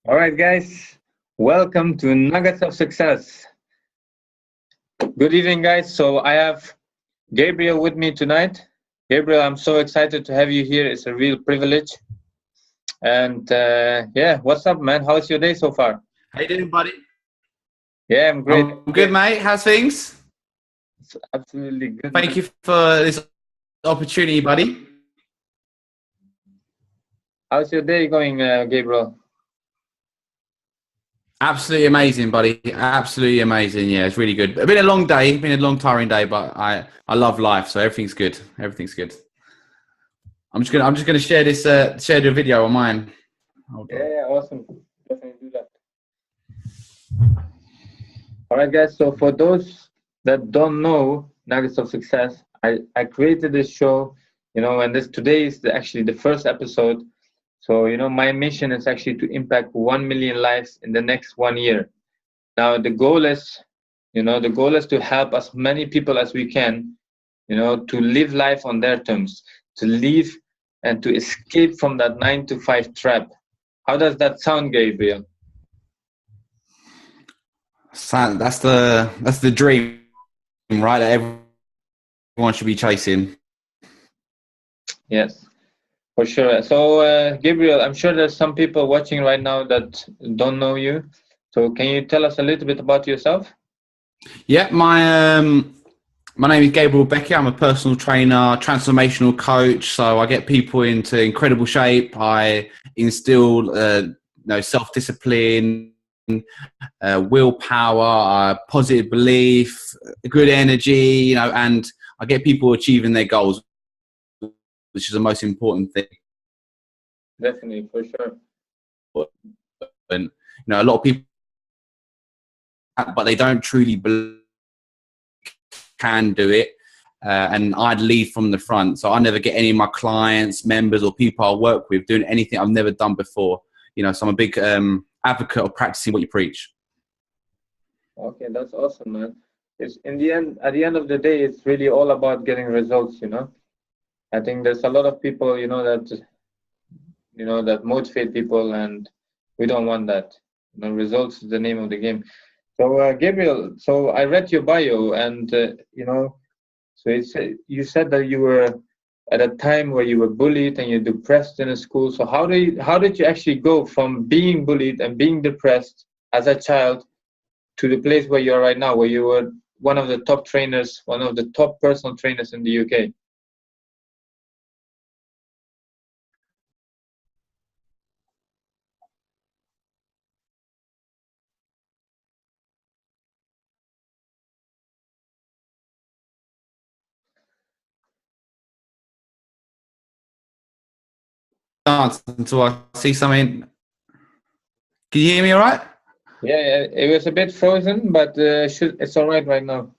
All right, guys, welcome to Nuggets of Success. Good evening, guys. So I have Gabriel with me tonight. Gabriel, I'm so excited to have you here. It's a real privilege. And yeah, what's up, man? How's your day so far? How you doing, buddy? Yeah, I'm great. I'm good, mate. How's things? It's absolutely good. Thank you for this opportunity, buddy. How's your day going, Gabriel? Absolutely amazing, buddy. Absolutely amazing. Yeah, it's really good. It's been a long day, been a long, tiring day, but I love life, so everything's good. Everything's good. I'm just gonna share this share the video on mine. Yeah, awesome. Definitely do that. All right, guys. So for those that don't know Nuggets of Success, I created this show, and today is actually the first episode. So, my mission is actually to impact 1 million lives in the next 1 year. Now, the goal is to help as many people as we can, to live life on their terms, to live and to escape from that 9-to-5 trap. How does that sound, Gabriel? That's the dream, right? That everyone should be chasing. Yes. For sure. So, Gabriel, I'm sure there's some people watching right now that don't know you. So, can you tell us a little bit about yourself? Yeah, my name is Gabriel Beckett. I'm a personal trainer, transformational coach. So I get people into incredible shape. I instill, self-discipline, willpower, positive belief, good energy, and I get people achieving their goals, which is the most important thing. Definitely, for sure. And a lot of people, but they don't truly believe can do it. And I'd lead from the front, so I never get any of my clients, members, or people I work with doing anything I've never done before. So I'm a big advocate of practicing what you preach. Okay, that's awesome, man. It's at the end of the day, it's really all about getting results. I think there's a lot of people, that motivate people, and we don't want that. Results is the name of the game. So, Gabriel, so I read your bio, and so you said that you were at a time where you were bullied and you're depressed in a school. So how did you actually go from being bullied and being depressed as a child to the place where you are right now, where you were one of the top trainers, one of the top personal trainers in the UK? Until I see something. Can you hear me all right? Yeah, it was a bit frozen, but it's all right now.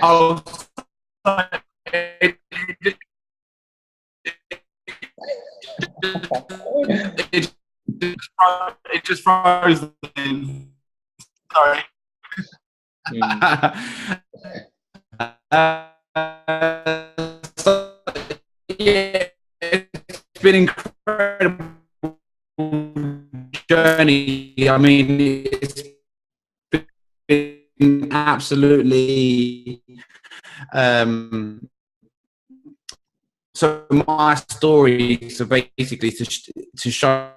Oh, it just froze. Sorry. Yeah, it's been an incredible journey. I mean, it's been absolutely. So my story, so basically to show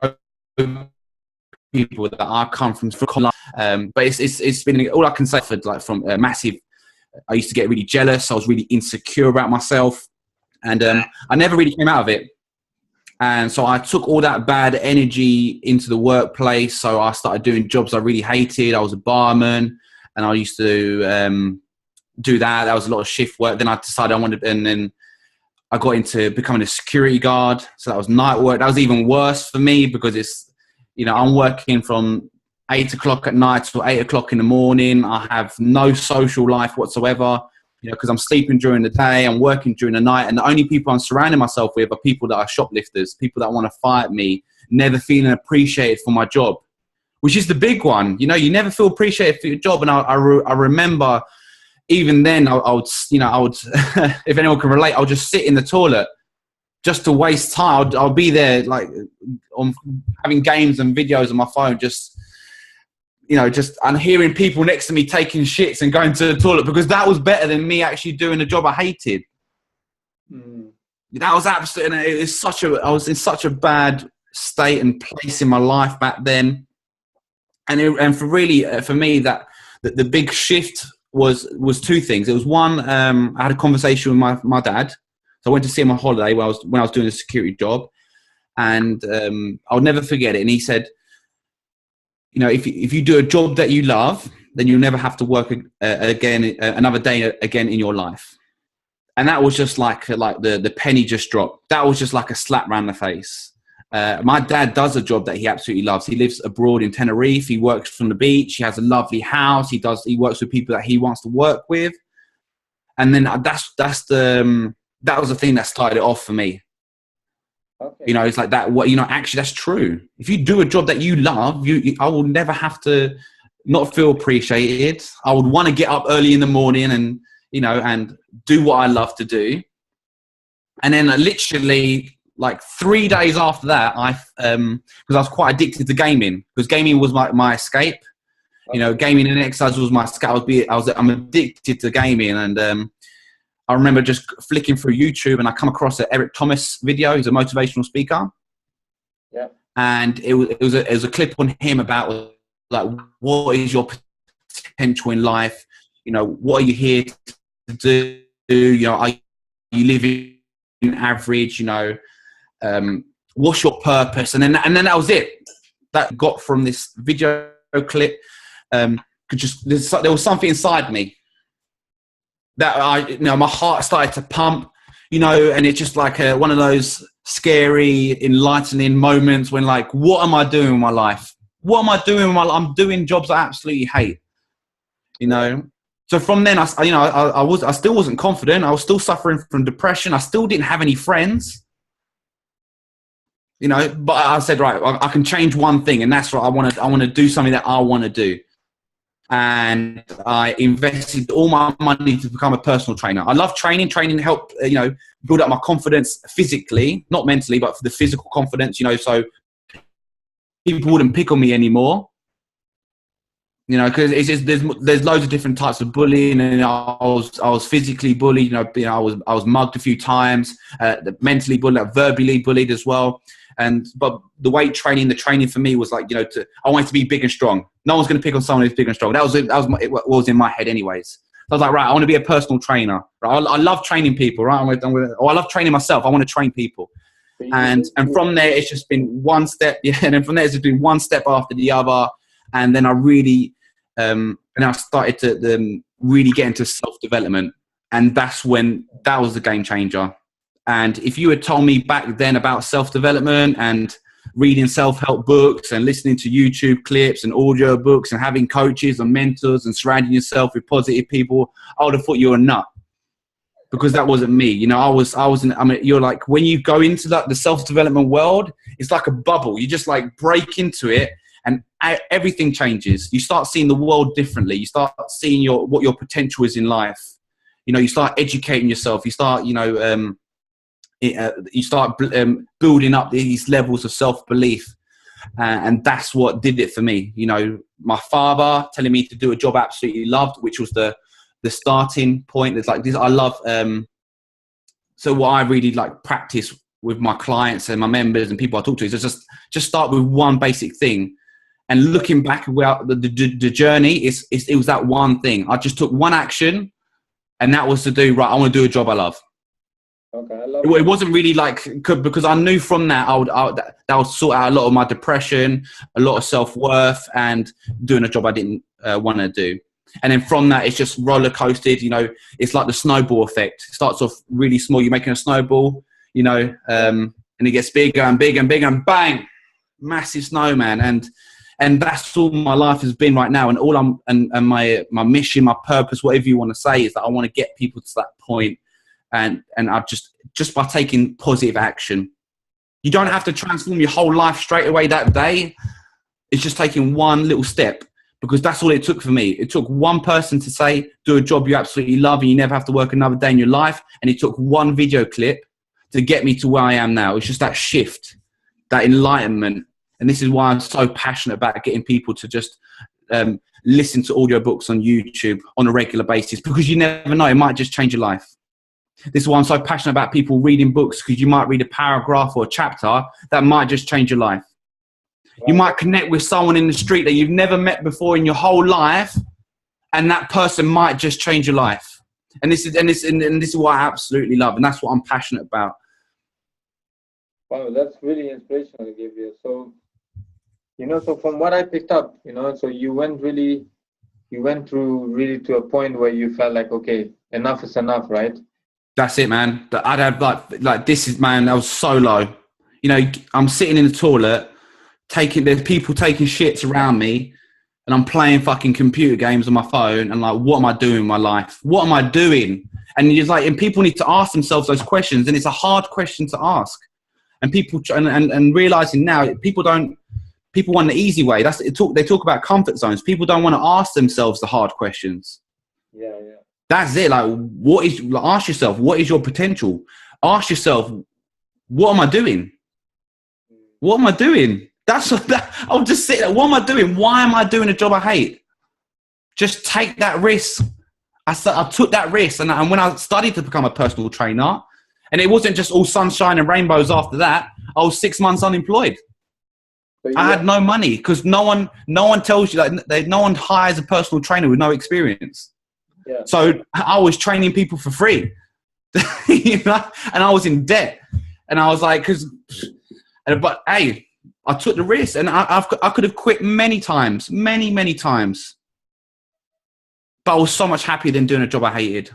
people that I come from, but it's been all I can say. From massive, I used to get really jealous. I was really insecure about myself, and I never really came out of it. And so I took all that bad energy into the workplace. So I started doing jobs I really hated. I was a barman, and I used to do that. That was a lot of shift work. Then I decided I wanted, and then I got into becoming a security guard. So that was night work. That was even worse for me because it's, I'm working from 8 o'clock at night till 8 o'clock in the morning. I have no social life whatsoever, because I'm sleeping during the day, I'm working during the night. And the only people I'm surrounding myself with are people that are shoplifters, people that want to fight me, never feeling appreciated for my job, which is the big one. You never feel appreciated for your job. And I remember even then, I would, if anyone can relate, I'll just sit in the toilet just to waste time. I'll be there like on having games and videos on my phone, just and hearing people next to me taking shits and going to the toilet, because that was better than me actually doing a job I hated. That was absolutely, I was in such a bad state and place in my life back then. And for me, that the big shift was two things. It was one, I had a conversation with my dad. So I went to see him on holiday when I was doing a security job, and I'll never forget it. And he said, if you do a job that you love, then you'll never have to work again another day again in your life. And that was just like the penny just dropped. That was just like a slap round the face. My dad does a job that he absolutely loves. He lives abroad in Tenerife. He works from the beach. He has a lovely house. He works with people that he wants to work with. And then that was the thing that started it off for me. Okay. It's like that. Actually, that's true. If you do a job that you love, I will never have to not feel appreciated. I would want to get up early in the morning and do what I love to do. And then literally like 3 days after that, because I was quite addicted to gaming, because gaming was my escape. Okay. Gaming and exercise was my escape. I'm addicted to gaming, and I remember just flicking through YouTube, and I come across an Eric Thomas video. He's a motivational speaker. Yeah. And it was a clip on him about like, what is your potential in life? What are you here to do? Are you living average? What's your purpose? And then that was it. That got from this video clip. There was something inside me that my heart started to pump, and it's just like one of those scary, enlightening moments when like, what am I doing with my life? What am I doing? I'm doing jobs I absolutely hate, So from then, I still wasn't confident. I was still suffering from depression. I still didn't have any friends, but I said, right, I can change one thing. And that's what I want to do, something that I want to do. And I invested all my money to become a personal trainer. I love training. Training helped, build up my confidence physically, not mentally, but for the physical confidence, so people wouldn't pick on me anymore. Because it's just, there's loads of different types of bullying, and I was physically bullied. I was mugged a few times, mentally bullied, verbally bullied as well. But the weight training, the training for me was like, I wanted to be big and strong. No one's going to pick on someone who's big and strong. That was in my head anyways. So I was like, right, I want to be a personal trainer. Right? I love training people. Right, I love training myself. I want to train people. And from there, it's just been one step. Yeah, and then from there, it's just been one step after the other. And then I really, and I started to really get into self-development. And that was the game changer. And if you had told me back then about self-development and reading self-help books and listening to YouTube clips and audio books and having coaches and mentors and surrounding yourself with positive people, I would have thought you were a nut, because that wasn't me. You're like, when you go into the self-development world, it's like a bubble. You just like break into it and everything changes. You start seeing the world differently. You start seeing what your potential is in life. You start educating yourself. You start, building up these levels of self-belief, and that's what did it for me. My father telling me to do a job I absolutely loved, which was the starting point. It's like this, I love so what I really like practice with my clients and my members and people I talk to is just start with one basic thing, and looking back the journey, it was that one thing. I just took one action, and that was to do, right, I want to do a job I love. Okay, I love it. Wasn't really like, because I knew from that that would sort out a lot of my depression, a lot of self-worth, and doing a job I didn't want to do. And then from that, it's just roller coasted. It's like the snowball effect. It starts off really small. You're making a snowball, and it gets bigger and bigger and bigger, and bang, massive snowman. And that's all my life has been right now. And my mission, my purpose, whatever you want to say, is that I want to get people to that point. And I just by taking positive action. You don't have to transform your whole life straight away that day. It's just taking one little step. because that's all it took for me. It took one person to say, do a job you absolutely love and you never have to work another day in your life. And it took one video clip to get me to where I am now. It's just that shift, that enlightenment. And this is why I'm so passionate about getting people to just listen to audiobooks on YouTube on a regular basis, because you never know, it might just change your life. This is why I'm so passionate about people reading books, because you might read a paragraph or a chapter that might just change your life. You might connect with someone in the street that you've never met before in your whole life, and that person might just change your life. And this is what I absolutely love, and that's what I'm passionate about. Wow, that's really inspirational, Gabriel. So, so from what I picked up, so you went through really to a point where you felt like, okay, enough is enough, right? That's it, man. I'd have like this is, man, I was so low. I'm sitting in the toilet, there's people taking shits around me, and I'm playing fucking computer games on my phone, and like, what am I doing in my life? What am I doing? And you're like, and people need to ask themselves those questions, and it's a hard question to ask. And people, and realizing now, people want the easy way. They talk about comfort zones. People don't want to ask themselves the hard questions. Yeah. That's it. Like, ask yourself, what is your potential? Ask yourself, what am I doing? What am I doing? I'll just sit there. What am I doing? Why am I doing a job I hate? Just take that risk. I took that risk. And when I studied to become a personal trainer, and it wasn't just all sunshine and rainbows after that, I was 6 months unemployed. I had no money, because no one tells you that no one hires a personal trainer with no experience. Yeah. So I was training people for free, and I was in debt, and I was like, but hey, I took the risk, and I could have quit many times, many times, but I was so much happier than doing a job I hated,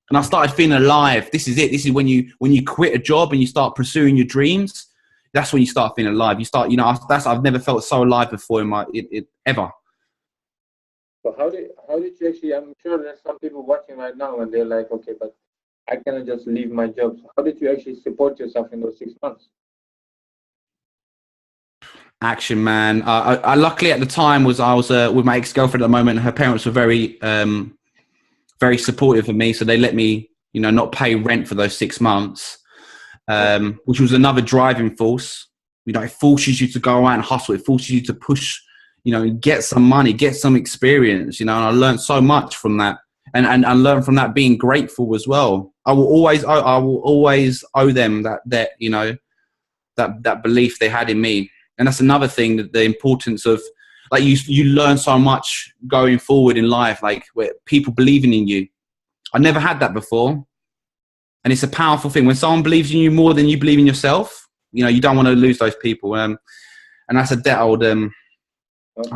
and I started feeling alive. This is it. This is when you quit a job and you start pursuing your dreams. That's when you start feeling alive. You start, I've never felt so alive before ever. So how did you actually, I'm sure there's some people watching right now and they're like, okay, but I cannot just leave my job. So how did you actually support yourself in those 6 months? Action, man. I luckily at the time I was with my ex-girlfriend at the moment, and her parents were very, very supportive of me. So they let me, not pay rent for those 6 months. Which was another driving force. It forces you to go out and hustle. It forces you to push, get some money, get some experience, and I learned so much from that. And I learned from that being grateful as well. I will always owe them that belief they had in me. And that's another thing, that the importance of, like, you learn so much going forward in life, like, where people believing in you. I never had that before. And it's a powerful thing. When someone believes in you more than you believe in yourself, you don't want to lose those people. And that's a debt I'll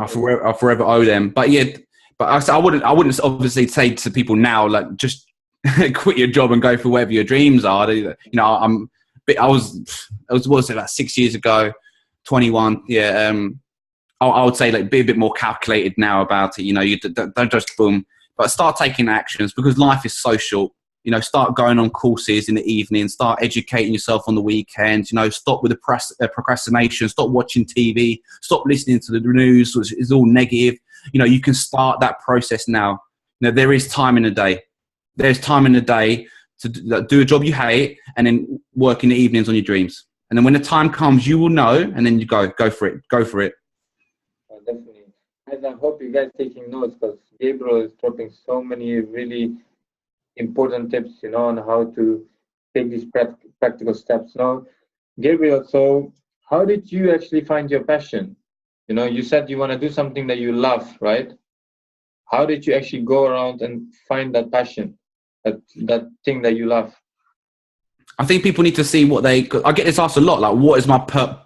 forever owe them. But yeah, I wouldn't obviously say to people now, like, just quit your job and go for whatever your dreams are. I was about 6 years ago, 21. Yeah. I would say, like, be a bit more calculated now about it. You don't just boom, but start taking actions, because life is so short. Start going on courses in the evening, start educating yourself on the weekends, stop with the procrastination, stop watching TV, stop listening to the news, which is all negative. You can start that process now. There is time in the day. There's time in the day to do a job you hate, and then work in the evenings on your dreams. And then when the time comes, you will know, and then you go for it. Oh, definitely. Guys, I hope you guys taking notes, because Gabriel is dropping so many really important tips, on how to take these practical steps. Now, Gabriel, so how did you actually find your passion? You said you want to do something that you love, right? How did you actually go around and find that passion, that thing that you love? I think people need to see I get this asked a lot, like, what is my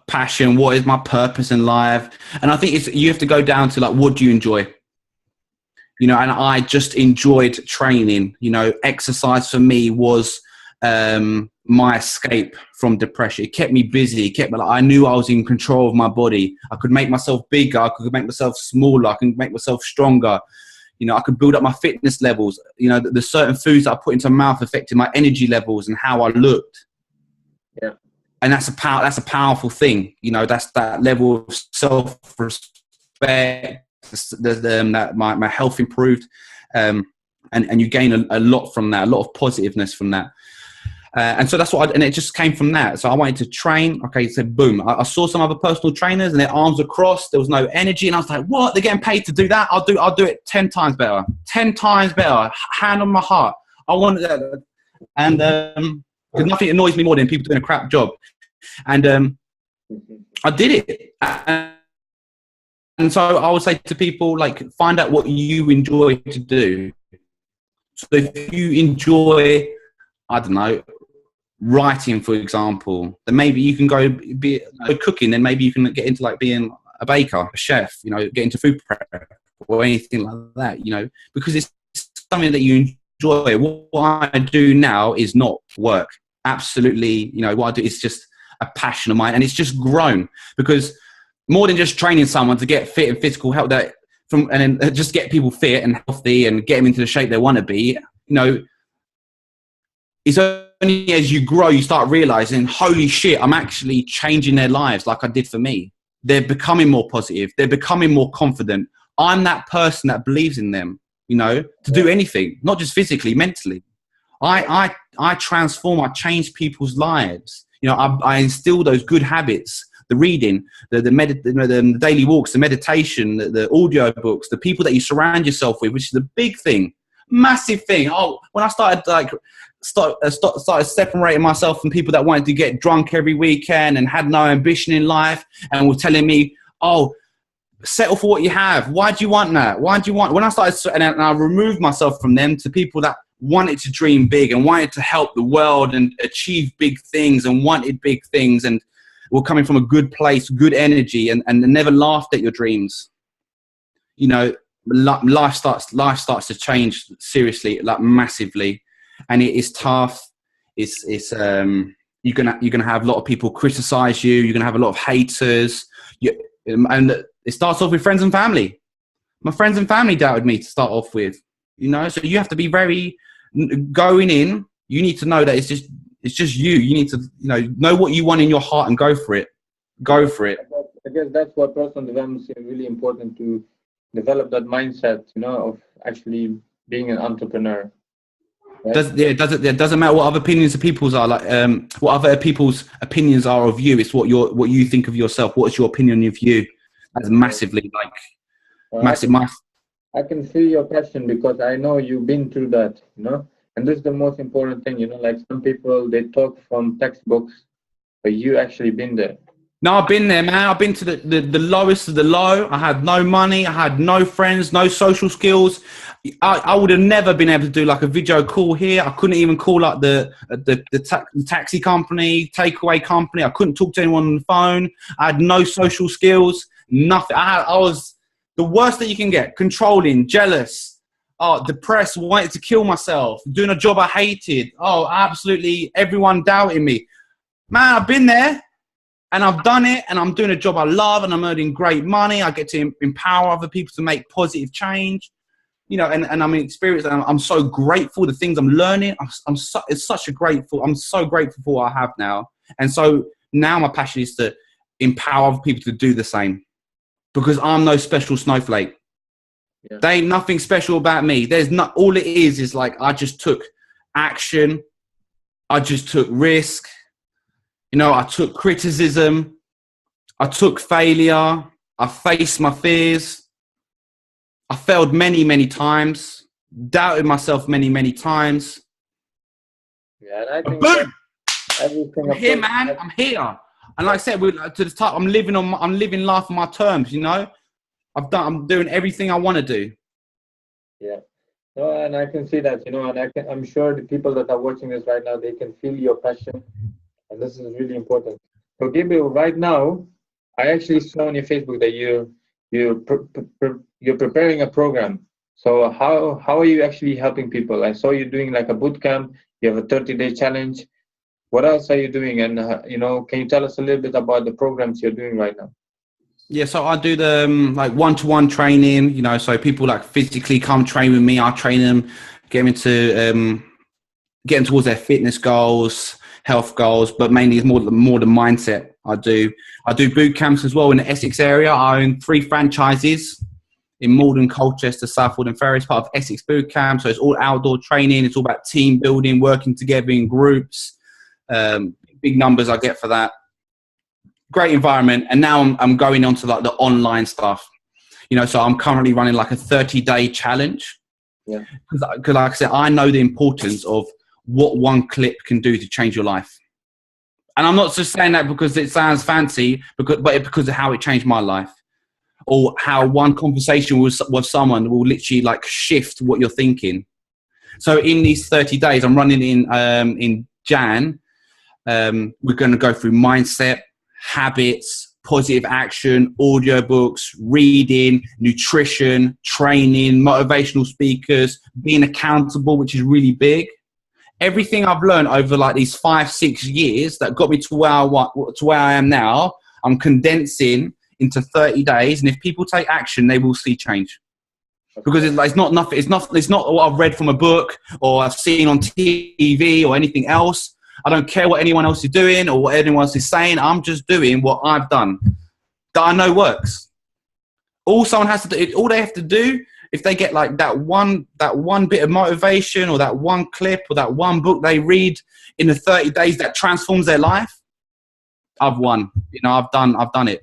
passion? What is my purpose in life? And I think you have to go down to, like, what do you enjoy? And I just enjoyed training. Exercise for me was my escape from depression. It kept me busy. I knew I was in control of my body. I could make myself bigger. I could make myself smaller. I could make myself stronger. I could build up my fitness levels. The certain foods that I put into my mouth affected my energy levels and how I looked. Yeah. And that's a powerful thing. That's that level of self-respect, that my health improved, and you gain a lot from that, a lot of positiveness from that. And so that's what and it just came from that. So I wanted to train. Okay, so boom, I saw some other personal trainers and their arms were crossed. There was no energy. And I was like, what? They're getting paid to do that? I'll do it 10 times better. 10 times better. Hand on my heart. I want that. And because nothing annoys me more than people doing a crap job. And I did it. And so I would say to people, like, find out what you enjoy to do. So if you enjoy, I don't know, writing, for example, then maybe you can go cooking. Then maybe you can get into like being a baker, a chef, you know, get into food prep or anything like that, you know, because it's something that you enjoy. What I do now is not work. Absolutely, you know, what I do is just a passion of mine, and it's just grown because more than just training someone to get fit and physical health, and then just get people fit and healthy and get them into the shape they want to be, you know, it's only as you grow, you start realizing, holy shit, I'm actually changing their lives like I did for me. They're becoming more positive. They're becoming more confident. I'm that person that believes in them, you know, to do anything, not just physically, mentally. I transform, I change people's lives. You know, I instill those good habits, the reading, the daily walks, the meditation, the audio books, the people that you surround yourself with, which is a big thing, massive thing. Oh, when I started started separating myself from people that wanted to get drunk every weekend and had no ambition in life and were telling me, oh, settle for what you have. Why do you want that? Why do you want? When I started, and I removed myself from them to people that wanted to dream big and wanted to help the world and achieve big things and wanted big things and were coming from a good place, good energy, and never laughed at your dreams. You know, life starts to change seriously, like massively. And it is tough. It's you're gonna have a lot of people criticize you. You're gonna have a lot of haters. And it starts off with friends and family. My friends and family doubted me to start off with. You know, so you have to be very going in. You need to know that it's just you. You need to know what you want in your heart and go for it. Go for it. I guess that's what personal development is really important, to develop that mindset. You know, of actually being an entrepreneur. Right? It doesn't matter what other opinions of people's are, like what other people's opinions are of you. It's what you think of yourself. What is your opinion of you? That's massively massive. I can feel your passion because I know you've been through that, you know. And this is the most important thing, you know. Like some people, they talk from textbooks, but you actually been there. No, I've been there, man. I've been to the lowest of the low. I had no money. I had no friends, no social skills. I would have never been able to do like a video call here. I couldn't even call up the taxi company, takeaway company. I couldn't talk to anyone on the phone. I had no social skills, nothing. I was the worst that you can get: controlling, jealous, depressed, wanted to kill myself, doing a job I hated. Oh, absolutely everyone doubting me. Man, I've been there. And I've done it, and I'm doing a job I love, and I'm earning great money. I get to empower other people to make positive change, you know, and I'm experienced, and I'm so grateful the things I'm learning. I'm so grateful for what I have now. And so now my passion is to empower other people to do the same, because I'm no special snowflake. Yeah. There ain't nothing special about me. There's not, all it is like, I just took action. I just took risk. You know, I took criticism, I took failure, I faced my fears, I failed many, many times, doubted myself many, many times. Yeah, and I think I'm here, man. I'm here. And like I said, to the top, I'm living life on my terms. You know, I'm doing everything I want to do. Yeah. No, and I can see that. You know, and I'm sure the people that are watching this right now, they can feel your passion. And this is really important. So, Gabriel, right now, I actually saw on your Facebook that you're preparing a program. So, how are you actually helping people? I saw you doing like a boot camp. You have a 30-day challenge. What else are you doing? And can you tell us a little bit about the programs you're doing right now? Yeah, so I do the like one-to-one training. You know, so people like physically come train with me. I train them, get them into getting towards their fitness goals, health goals, but mainly it's more the mindset. I do boot camps as well in the Essex area. I own 3 franchises in Malden, Colchester, Southwold and Ferris, part of Essex Boot Camp. So it's all outdoor training. It's all about team building, working together in groups. Big numbers I get for that. Great environment. And now I'm going on to like the online stuff. You know, so I'm currently running like a 30-day challenge. Yeah. Because like I said, I know the importance of what one clip can do to change your life. And I'm not just saying that because it sounds fancy, but because of how it changed my life. Or how one conversation with someone will literally like shift what you're thinking. So in these 30 days, I'm running in Jan. We're going to go through mindset, habits, positive action, audiobooks, reading, nutrition, training, motivational speakers, being accountable, which is really big. Everything I've learned over like these 5-6 years that got me to where I am now, I'm condensing into 30 days. And if people take action, they will see change. Because it's not nothing. It's not what I've read from a book or I've seen on TV or anything else. I don't care what anyone else is doing or what anyone else is saying. I'm just doing what I've done that I know works. All they have to do, if they get like that one bit of motivation or that one clip or that one book they read in the 30 days that transforms their life, I've won. You know, I've done it.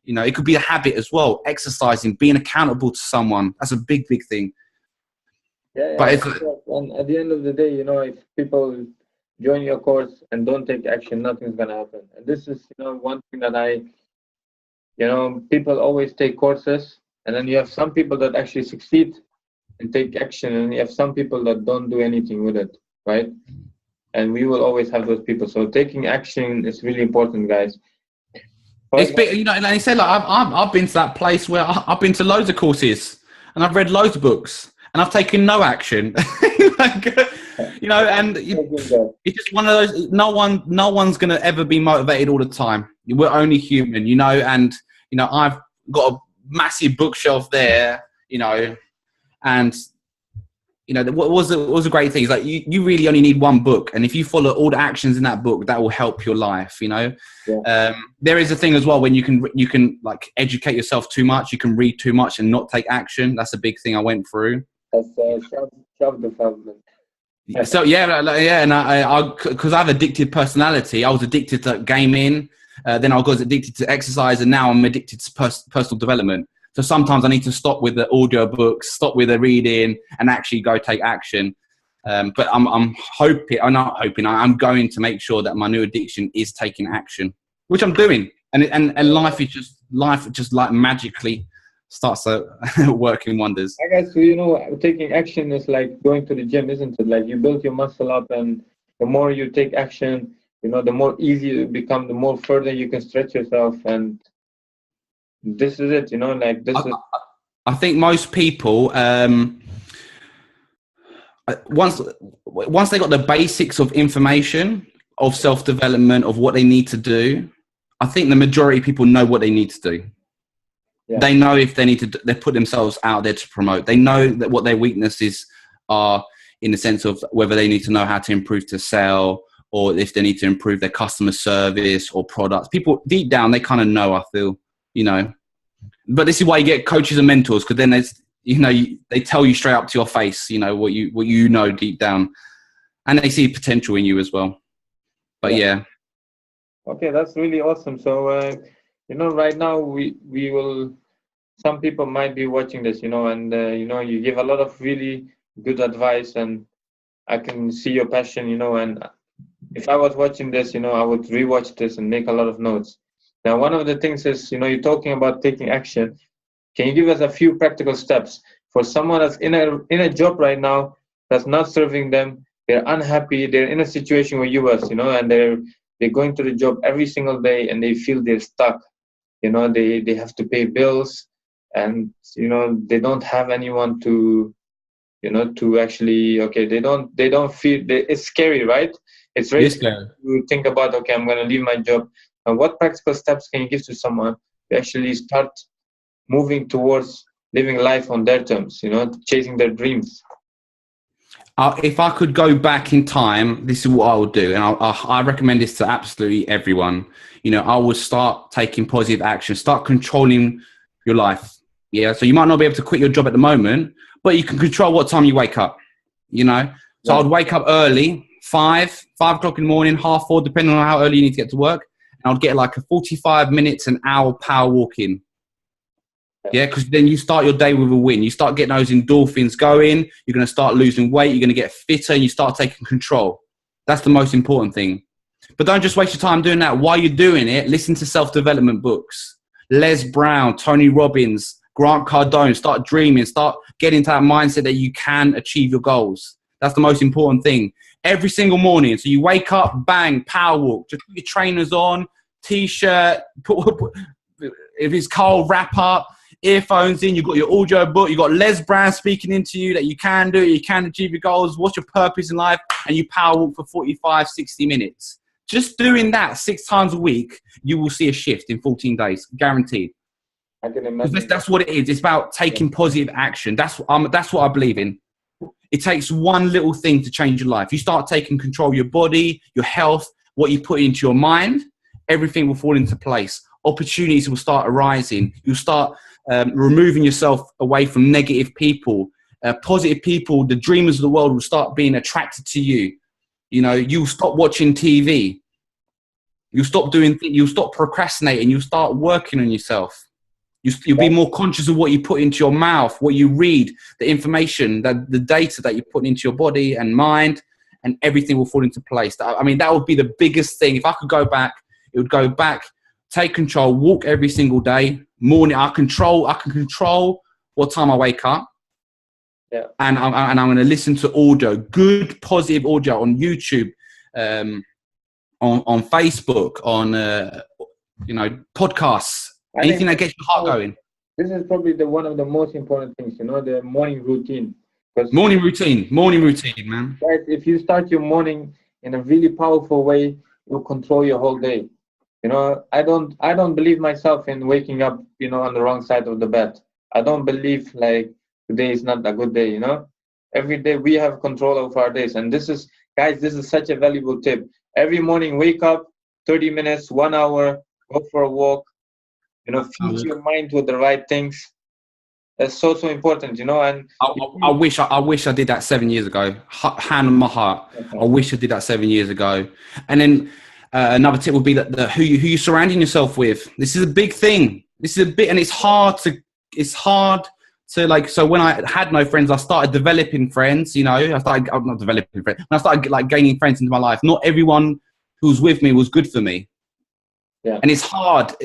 You know, it could be a habit as well. Exercising, being accountable to someone. That's a big, big thing. Yeah. But and at the end of the day, you know, if people join your course and don't take action, nothing's going to happen. And this is, you know, one thing that people always take courses, and then you have some people that actually succeed and take action, and you have some people that don't do anything with it, right? And we will always have those people. So taking action is really important, guys. It's big, you know, and he said, like, I've been to that place where I've been to loads of courses and I've read loads of books and I've taken no action. Like, you know, and it's just one of those. No one's going to ever be motivated all the time. We're only human, you know. And you know, I've got a massive bookshelf there, you know, and you know, what was a great thing is like you really only need one book, and if you follow all the actions in that book, that will help your life. You know, there is a thing as well when you can like educate yourself too much, you can read too much and not take action. That's a big thing I went through. That's self-development. So and I because I have addicted personality. I was addicted to gaming, then I was addicted to exercise, and now I'm addicted to personal development. So sometimes I need to stop with the audiobooks, stop with the reading, and actually go take action. But I'm going to make sure that my new addiction is taking action, which I'm doing, and life just like magically starts working wonders. I guess, you know, taking action is like going to the gym, isn't it? Like you build your muscle up, and the more you take action, you know, the more easy you become, the more further you can stretch yourself. And this is it, you know, like this is. I think most people, once they got the basics of information, of self-development, of what they need to do, I think the majority of people know what they need to do. Yeah. They know if they need to, they put themselves out there to promote. They know that what their weaknesses are in the sense of whether they need to know how to improve to sell, or if they need to improve their customer service or products. People deep down, they kind of know, I feel, you know. But this is why you get coaches and mentors, because then there's, you know, they tell you straight up to your face, you know, what you know deep down, and they see potential in you as well. But yeah. Okay, that's really awesome. So, you know, right now we will. Some people might be watching this, you know, and you know, you give a lot of really good advice, and I can see your passion, you know. And if I was watching this, you know, I would rewatch this and make a lot of notes. Now, one of the things is, you know, you're talking about taking action. Can you give us a few practical steps for someone that's in a job right now that's not serving them? They're unhappy. They're in a situation where you was, you know, and they're going to the job every single day, and they feel they're stuck. You know, they have to pay bills, and you know, they don't have anyone to, you know, to actually, okay, they don't feel, it's scary, right? It's very scary to think about, okay, I'm going to leave my job. And what practical steps can you give to someone to actually start moving towards living life on their terms, you know, chasing their dreams? If I could go back in time, this is what I would do. And I recommend this to absolutely everyone. You know, I would start taking positive action, start controlling your life. Yeah. So you might not be able to quit your job at the moment, but you can control what time you wake up, you know? So I'd wake up early, 5 o'clock in the morning, 3:30, depending on how early you need to get to work. And I'd get like a 45 minutes, an hour power walking. Yeah, because then you start your day with a win. You start getting those endorphins going. You're going to start losing weight. You're going to get fitter and you start taking control. That's the most important thing. But don't just waste your time doing that. While you're doing it, listen to self-development books. Les Brown, Tony Robbins, Grant Cardone. Start dreaming. Start getting into that mindset that you can achieve your goals. That's the most important thing. Every single morning. So you wake up, bang, power walk. Just put your trainers on, T-shirt, if it's cold, wrap up, earphones in. You've got your audio book. You've got Les Brown speaking into you that you can do it. You can achieve your goals. What's your purpose in life? And you power walk for 45, 60 minutes. Just doing that 6 times a week, you will see a shift in 14 days. Guaranteed. I can imagine. That's what it is. It's about taking positive action. That's what I believe in. It takes one little thing to change your life. You start taking control of your body, your health, what you put into your mind, everything will fall into place. Opportunities will start arising. You'll start removing yourself away from negative people. Positive people, the dreamers of the world will start being attracted to you. You know, you'll stop watching TV. You'll stop doing things. You'll stop procrastinating. You'll start working on yourself. You'll be more conscious of what you put into your mouth, what you read, the information, the data that you put into your body and mind, and everything will fall into place. I mean, that would be the biggest thing. If I could go back, it would go back, take control, walk every single day. Morning, I can control what time I wake up. Yeah. And I'm going to listen to audio, good, positive audio on YouTube, on Facebook, on, podcasts. Anything that gets your heart going. This is probably one of the most important things, the morning routine. Morning routine, man. Guys, if you start your morning in a really powerful way, you'll control your whole day. I don't believe myself in waking up, on the wrong side of the bed. I don't believe like today is not a good day, Every day we have control of our days. And this is such a valuable tip. Every morning, wake up, 30 minutes, 1 hour, go for a walk. Feed your mind with the right things. That's so important, And I wish I did that 7 years ago. Hand on my heart. Okay. I wish I did that 7 years ago. And then another tip would be that who you surrounding yourself with. This is a big thing. And it's hard to like. So when I had no friends, I started developing friends. I'm not developing friends. When I started like gaining friends into my life, not everyone who was with me was good for me. Yeah. And it's hard.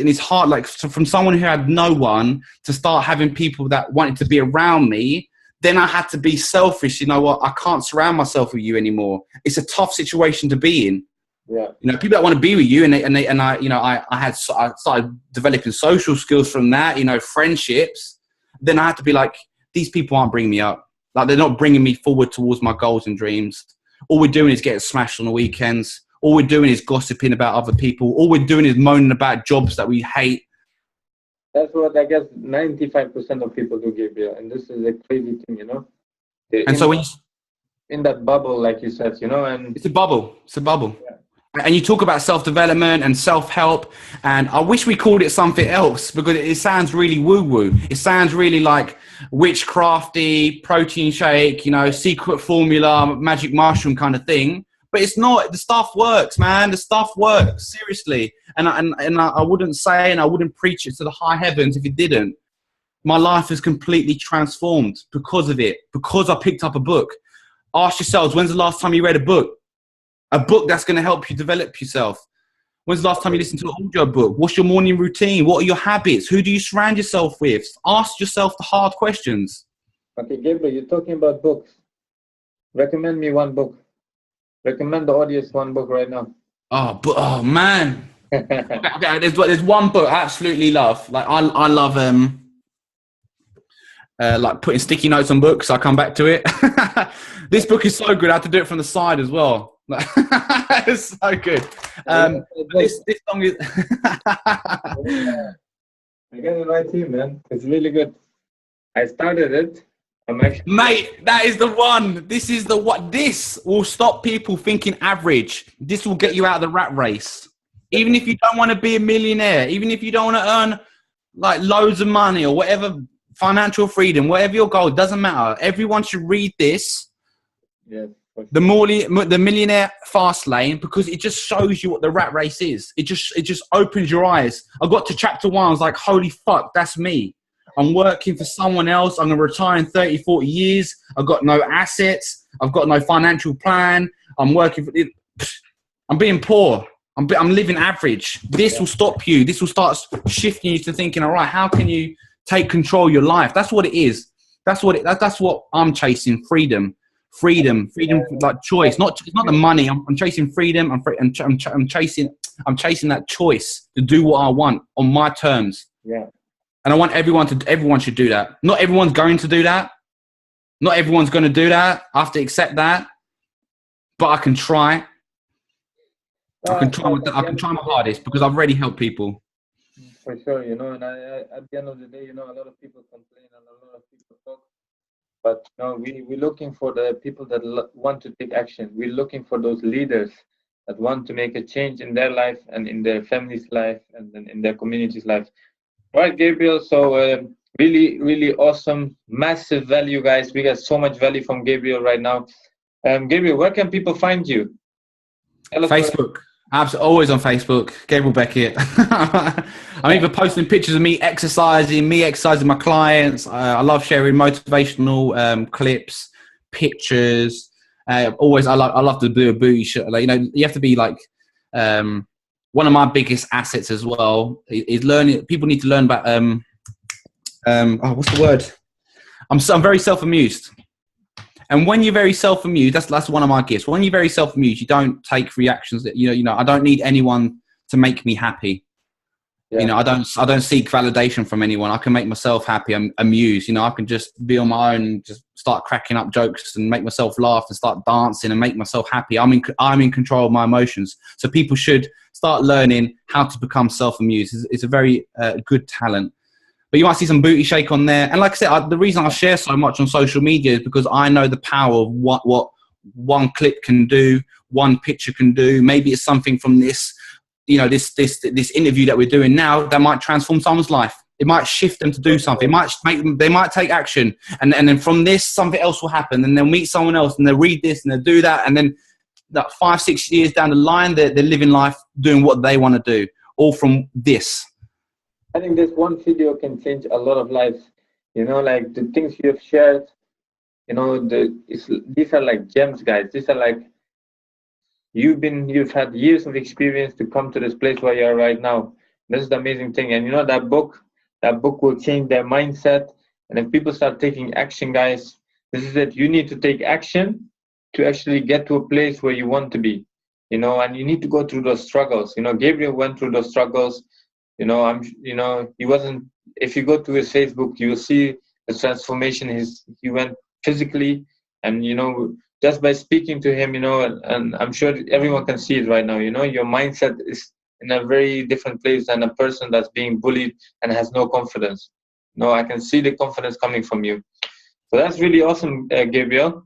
Like from someone who had no one to start having people that wanted to be around me. Then I had to be selfish. You know what? I can't surround myself with you anymore. It's a tough situation to be in. Yeah. People that want to be with you, I started developing social skills from that. Friendships. Then I had to be like, these people aren't bringing me up. Like they're not bringing me forward towards my goals and dreams. All we're doing is getting smashed on the weekends. All we're doing is gossiping about other people. All we're doing is moaning about jobs that we hate. That's what I guess 95% of people do, Gabriel. And this is a crazy thing, And so when in that bubble, like you said, and it's a bubble. Yeah. And you talk about self-development and self-help. And I wish we called it something else because it sounds really woo-woo. It sounds really like witchcrafty, protein shake, secret formula, magic mushroom kind of thing. But it's not. The stuff works, man. The stuff works, seriously. And I wouldn't say and I wouldn't preach it to the high heavens if it didn't. My life is completely transformed because of it, because I picked up a book. Ask yourselves, when's the last time you read a book? A book that's going to help you develop yourself. When's the last time you listened to an audio book? What's your morning routine? What are your habits? Who do you surround yourself with? Ask yourself the hard questions. Okay, Gabriel, you're talking about books. Recommend me one book. Recommend the audience one book right now. Oh man. Okay, there's one book I absolutely love. Like I love like putting sticky notes on books. I'll come back to it. This book is so good. I had to do it from the side as well. It's so good. This song is. I got the right team, man. It's really good. I started it. Mate, that is the one. This is the what. This will stop people thinking average. This will get you out of the rat race. Even if you don't want to be a millionaire, even if you don't want to earn like loads of money or whatever financial freedom, whatever your goal, doesn't matter. Everyone should read this. Yes. The Millionaire Fast Lane, because it just shows you what the rat race is. It just opens your eyes. I got to chapter 1. I was like, holy fuck, that's me. I'm working for someone else. I'm going to retire in 30, 40 years. I've got no assets. I've got no financial plan. I'm working for it. I'm being poor. I'm living average. This will stop you. This will start shifting you to thinking, all right, how can you take control of your life? That's what it is. That's what I'm chasing. Freedom, like choice. It's not the money. I'm chasing freedom. I'm chasing that choice to do what I want on my terms. Yeah. And I want everyone should do that. Not everyone's going to do that. Not everyone's going to do that. I have to accept that. But I can try. I can try my hardest because I've already helped people. For sure, you know, and at the end of the day, you know, a lot of people complain and a lot of people talk. But, you know, we're looking for the people that want to take action. We're looking for those leaders that want to make a change in their life and in their family's life and then in their community's life. All right, Gabriel. So really, really awesome, massive value, guys. We got so much value from Gabriel right now. Gabriel, where can people find you? Facebook. Absolutely, always on Facebook. Gabriel Beckett. I'm even posting pictures of me exercising my clients. I love sharing motivational clips, pictures. I love to do a booty shot. Like, you know, you have to be like. One of my biggest assets as well is learning. People need to learn about what's the word? I'm very self-amused, and when you're very self-amused, that's one of my gifts. When you're very self-amused, you don't take reactions that you know. I don't need anyone to make me happy. Yeah. You know, I don't seek validation from anyone. I can make myself happy. I'm amused. You know, I can just be on my own, and just start cracking up jokes and make myself laugh and start dancing and make myself happy. I'm in control of my emotions. So people should start learning how to become self-amused. It's a very good talent. But you might see some booty shake on there. And like I said, the reason I share so much on social media is because I know the power of what one clip can do, one picture can do. Maybe it's something from this. You know, this interview that we're doing now that might transform someone's life. It might shift them to do something. It might make them. They might take action, and then from this, something else will happen. And they'll meet someone else, and they'll read this, and they'll do that, and then that 5-6 years down the line, they're living life, doing what they want to do, all from this. I think this one video can change a lot of lives. You know, like the things you have shared. You know, these are like gems, guys. These are like. You've had years of experience to come to this place where you are right now. This is the amazing thing. And you know, that book will change their mindset. And if people start taking action, guys, this is it. You need to take action to actually get to a place where you want to be, you know, and you need to go through those struggles. You know, Gabriel went through those struggles. You know, he wasn't, if you go to his Facebook, you will see the transformation he went physically, and, you know, just by speaking to him, you know, and I'm sure everyone can see it right now, you know, your mindset is in a very different place than a person that's being bullied and has no confidence. No, I can see the confidence coming from you. So that's really awesome, Gabriel.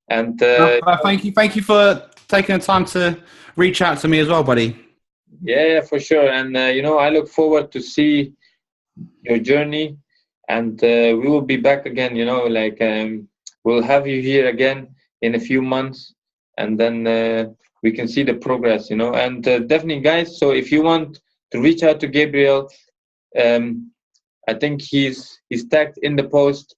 And thank you for taking the time to reach out to me as well, buddy. Yeah, for sure. And, you know, I look forward to see your journey, and we will be back again, you know, like we'll have you here again in a few months, and then we can see the progress, you know. And definitely, guys, so if you want to reach out to Gabriel, I think he's tagged in the post.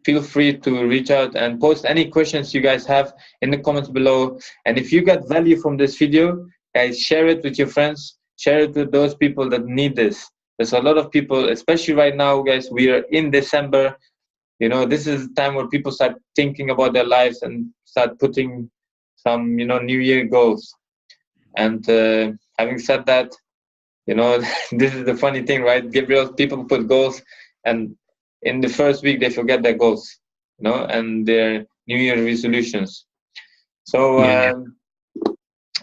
Feel free to reach out and post any questions you guys have in the comments below. And if you got value from this video, guys, share it with your friends. Share it with those people that need this. There's a lot of people, especially right now, guys, we are in December. You know, this is the time where people start thinking about their lives and start putting some, you know, New Year goals. And having said that, you know, this is the funny thing, right? Gabriel, people put goals, and in the first week, they forget their goals, you know, and their New Year resolutions. So,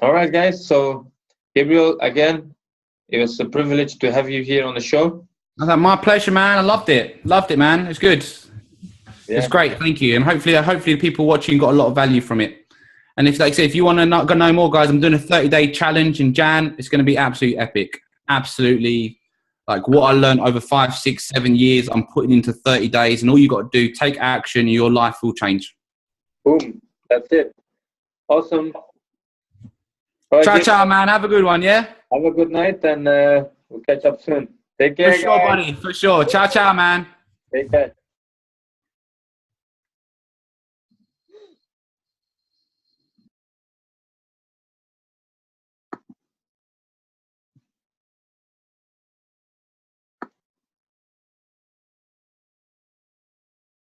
all right, guys. So, Gabriel, again, it was a privilege to have you here on the show. My pleasure, man. I loved it. Loved it, man. It's good. Yeah. It's great. Thank you. And hopefully the people watching got a lot of value from it. And if, like I said, if you want to know more, guys, I'm doing a 30-day challenge in Jan. It's going to be absolutely epic. Absolutely Like what I learned over 5, 6, 7 years, I'm putting into 30 days, and all you got to do, take action, and your life will change. Boom. That's it. Awesome. All right, Ciao, ciao, man. Have a good one, yeah? have a good night, and we'll catch up soon. Take care, For sure, guys. buddy. For sure. Ciao, ciao, man. Take care.